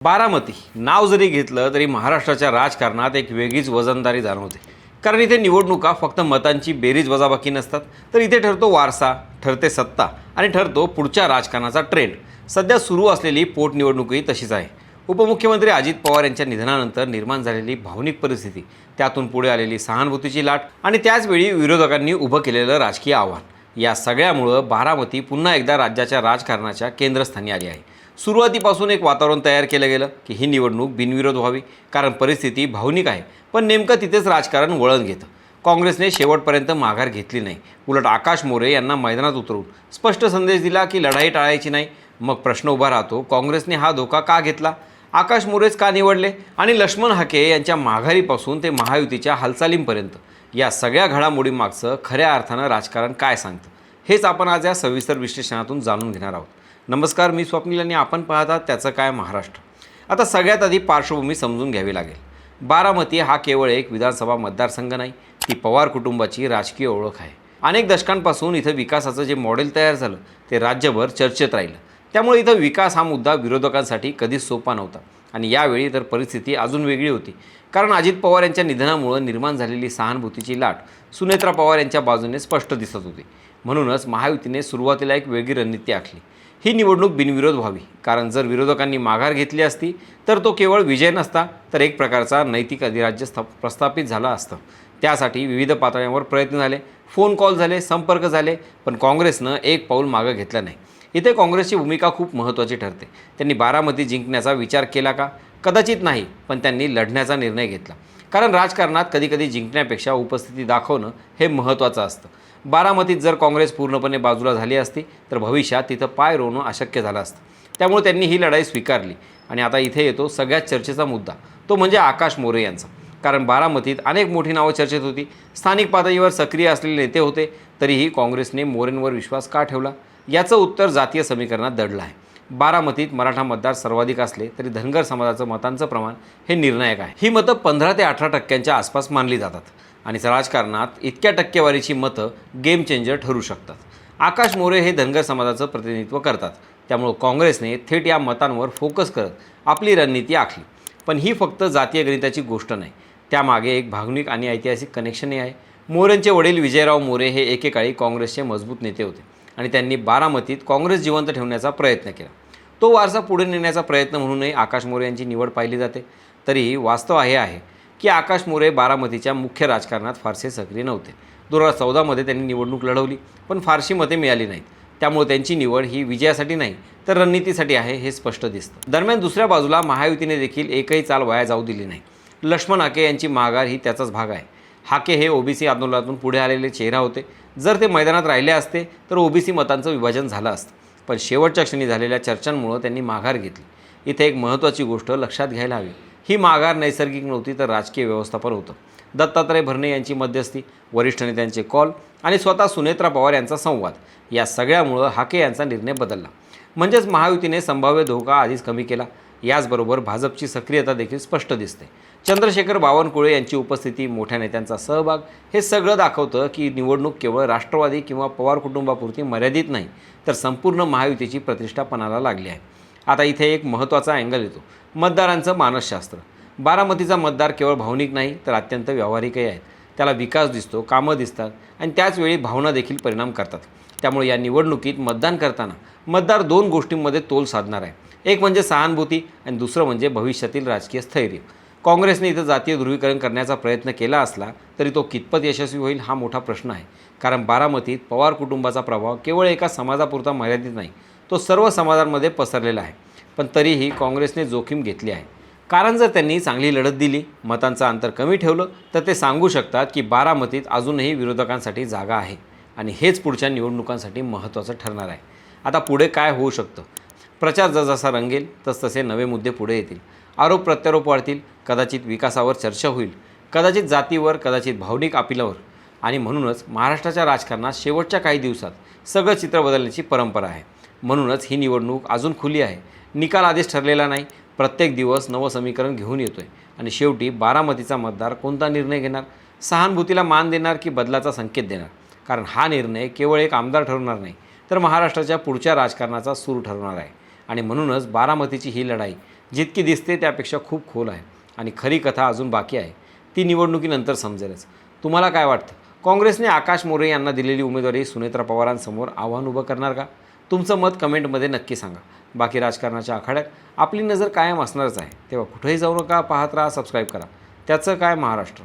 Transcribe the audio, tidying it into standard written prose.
बारामती नाव जरी घेतलं तरी महाराष्ट्राच्या राजकारणात एक वेगळीच वजनदारी जाणवते. कारण इथे निवडणुका फक्त मतांची बेरीज वजाबाकी नसतात, तर इथे ठरतो वारसा, ठरते सत्ता आणि ठरतो पुढच्या राजकारणाचा ट्रेंड. सध्या सुरू असलेली पोटनिवडणूकही तशीच आहे. उपमुख्यमंत्री अजित पवार यांच्या निधनानंतर निर्माण झालेली भावनिक परिस्थिती, त्यातून पुढे आलेली सहानुभूतीची लाट आणि त्याचवेळी विरोधकांनी उभं केलेलं राजकीय आव्हान, या सगळ्यामुळं बारामती पुन्हा एकदा राज्याच्या राजकारणाच्या केंद्रस्थानी आली आहे. सुरुवातीपासून एक वातावरण तयार केलं गेलं की ही निवडणूक बिनविरोध व्हावी, कारण परिस्थिती भावनिक आहे. पण नेमकं तिथेच राजकारण वळण घेतं. काँग्रेसने शेवटपर्यंत माघार घेतली नाही. उलट आकाश मोरे यांना मैदानात उतरवून स्पष्ट संदेश दिला की लढाई टाळायची नाही. मग प्रश्न उभा राहतो, काँग्रेसने हा धोका का घेतला? आकाश मोरेच का निवडले? आणि लक्ष्मण हाके यांच्या माघारीपासून ते महायुतीच्या हालचालींपर्यंत या सगळ्या घडामोडींमागचं खऱ्या अर्थानं राजकारण काय सांगतं, हेच आपण आज या सविस्तर विश्लेषणातून जाणून घेणार आहोत. नमस्कार, मी स्वप्नील आणि आपण पाहतात त्याचं काय महाराष्ट्र. आता सगळ्यात आधी पार्श्वभूमी समजून घ्यावी लागेल. बारामती हा केवळ एक विधानसभा मतदारसंघ नाही, ती पवार कुटुंबाची राजकीय ओळख आहे. अनेक दशकांपासून इथं विकासाचं जे मॉडेल तयार झालं ते राज्यभर चर्चेत राहिलं. त्यामुळे इथं विकास हा मुद्दा विरोधकांसाठी कधीच सोपा नव्हता. आणि यावेळी तर परिस्थिती अजून वेगळी होती, कारण अजित पवार यांच्या निधनामुळे निर्माण झालेली सहानुभूतीची लाट सुनेत्रा पवार यांच्या बाजूने स्पष्ट दिसत होती. म्हणूनच महायुतीने सुरुवातीला एक वेगळी रणनीती आखली. ही निवडणूक बिनविरोध व्हावी, कारण जर विरोधकांनी माघार घेतली असती तर तो केवळ विजय नसता, तर एक प्रकारचा नैतिक अधिराज्य प्रस्थापित झाला असतं. त्यासाठी विविध पातळ्यांवर प्रयत्न झाले, फोन कॉल झाले, संपर्क झाले, पण काँग्रेसनं एक पाऊल मागं घेतलं नाही. इथे काँग्रेसची भूमिका खूप महत्त्वाची ठरते. त्यांनी बारामती जिंकण्याचा विचार केला का? कदाचित नाही, पण त्यांनी लढण्याचा निर्णय घेतला. कारण राजकारणात कधीकधी जिंकण्यापेक्षा उपस्थिती दाखवणं हे महत्त्वाचं असतं. बारामतीत जर काँग्रेस पूर्णपणे बाजूला झाली असती तर भविष्यात तिथं पाय रोवणं अशक्य झालं असतं. त्यामुळे त्यांनी ही लढाई स्वीकारली. आणि आता इथे येतो सगळ्यात चर्चेचा मुद्दा, तो म्हणजे आकाश मोरे यांचा. कारण बारामतीत अनेक मोठी नावं चर्चेत होती, स्थानिक पातळीवर सक्रिय असलेले नेते होते. तरीही काँग्रेसने मोरेंवर विश्वास का ठेवला? याचं उत्तर जातीय समीकरणात दडलं आहे. बारामतीत मराठा मतदार सर्वाधिक असले तरी धनगर समाजाचं मतांचं प्रमाण हे निर्णायक आहे. ही मतं 15 ते 18% आसपास मानली जातात. आणि राजकारणात इतक्या टक्केवारीची मतं गेम चेंजर ठरू शकतात. आकाश मोरे हे धनगर समाजाचं प्रतिनिधित्व करतात. त्यामुळे काँग्रेसने थेट या मतांवर फोकस करत आपली रणनीती आखली. पण ही फक्त जातीय गणिताची गोष्ट नाही, त्यामागे एक भावनिक आणि ऐतिहासिक कनेक्शनही आहे. मोरेंचे वडील विजयराव मोरे हे एकेकाळी काँग्रेसचे मजबूत नेते होते आणि त्यांनी बारामतीत काँग्रेस जिवंत ठेवण्याचा प्रयत्न केला. तो वारसा पुढे नेण्याचा प्रयत्न म्हणूनही आकाश मोरे यांची निवड पाहिली जाते. तरीही वास्तव हे आहे की आकाश मोरे बारामतीच्या मुख्य राजकारणात फारसे सक्रिय नव्हते. 2014मध्ये त्यांनी निवडणूक लढवली, पण फारशी मते मिळाली नाहीत. त्यामुळे त्यांची निवड ही विजयासाठी नाही तर रणनीतीसाठी आहे, हे स्पष्ट दिसतं. दरम्यान दुसऱ्या बाजूला महायुतीने देखील एकही चाल वाया जाऊ दिली नाही. लक्ष्मण हाके यांची माघार ही त्याचाच भाग आहे. हाके हे ओबीसी आंदोलनातून पुढे आलेले चेहरा होते. जर ते मैदानात राहिले असते तर ओबीसी मतांचं विभाजन झालं असतं. पण शेवटच्या क्षणी झालेल्या चर्चांमुळे त्यांनी माघार घेतली. इथे एक महत्त्वाची गोष्ट लक्षात घ्यायला हवी. ही माघार नैसर्गिक नव्हती, तर राजकीय व्यवस्थापन होतं. दत्तात्रय भरणे यांची मध्यस्थी, वरिष्ठ नेत्यांचे कॉल आणि स्वतः सुनेत्रा पवार यांचा संवाद, या सगळ्यामुळं हाके यांचा निर्णय बदलला. म्हणजेच महायुतीने संभाव्य धोका आधीच कमी केला. याचबरोबर भाजपची सक्रियता देखील स्पष्ट दिसते. चंद्रशेखर बावनकुळे यांची उपस्थिती, मोठ्या नेत्यांचा सहभाग, हे सगळं दाखवतं की निवडणूक केवळ राष्ट्रवादी किंवा पवार कुटुंबापुरती मर्यादित नाही, तर संपूर्ण महायुतीची प्रतिष्ठा पणाला लागली आहे. आता इथे एक महत्त्वाचा अँगल येतो, मतदारांचं मानसशास्त्र. बारामतीचा मतदार केवळ भावनिक नाही तर अत्यंत व्यावहारिकही आहेत. त्याला विकास दिसतो, कामं दिसतात आणि त्याचवेळी भावना देखील परिणाम करतात. त्यामुळे या निवडणुकीत मतदान करताना मतदार 2 गोष्टींमध्ये तोल साधणार आहे. एक म्हणजे सहानुभूती आणि दुसरं म्हणजे भविष्यातील राजकीय स्थैर्य. काँग्रेसने इथं जातीय ध्रुवीकरण करण्याचा प्रयत्न केला असला तरी तो कितपत यशस्वी होईल हा मोठा प्रश्न आहे. कारण बारामतीत पवार कुटुंबाचा प्रभाव केवळ एका समाजापुरता मर्यादित नाही, तो सर्व समाजांमध्ये पसरलेला आहे. पण तरीही काँग्रेसने जोखीम घेतली आहे. कारण जर त्यांनी चांगली लढत दिली, मतांचं अंतर कमी ठेवलं, तर ते सांगू शकतात की बारामतीत अजूनही विरोधकांसाठी जागा आहे. आणि हेच पुढच्या निवडणुकांसाठी महत्त्वाचं ठरणार आहे. आता पुढे काय होऊ शकतं? प्रचार जसा रंगेल तसतसे नवे मुद्दे पुढे येतील. आरोप प्रत्यारोप वाढतील. कदाचित विकासावर चर्चा होईल, कदाचित जातीवर, कदाचित भावनिक अपिलावर. आणि म्हणूनच महाराष्ट्राच्या राजकारणात शेवटच्या काही दिवसात सगळं चित्र बदलण्याची परंपरा आहे. म्हणूनच ही निवडणूक अजून खुली आहे. निकाल आधीच ठरलेला नाही. प्रत्येक दिवस नवं समीकरण घेऊन येतोय. आणि शेवटी बारामतीचा मतदार कोणता निर्णय घेणार? सहानुभूतीला मान देणार की बदलाचा संकेत देणार? कारण हा निर्णय केवळ एक आमदार ठरवणार नाही, तर महाराष्ट्राच्या पुढच्या राजकारणाचा सूर ठरवणार आहे. आणि म्हणूनच बारामतीची ही लढाई जितकी दिसते त्यापेक्षा खूप खोल आहे आणि खरी कथा अजून बाकी आहे. ती निवडणुकीनंतर समजेलच. तुम्हाला काय वाटतं? काँग्रेसने आकाश मोरे यांना दिलेली उमेदवारी सुनेत्रा पवारांसमोर आव्हान उभं करणार का? तुमचं मत कमेंटमध्ये नक्की सांगा. बाकी राजकारणाच्या आखाड्यात आपली नजर कायम असणारच आहे. तेव्हा कुठेही जाऊ नका, पाहत राहा, सबस्क्राईब करा. त्याचं काय महाराष्ट्र.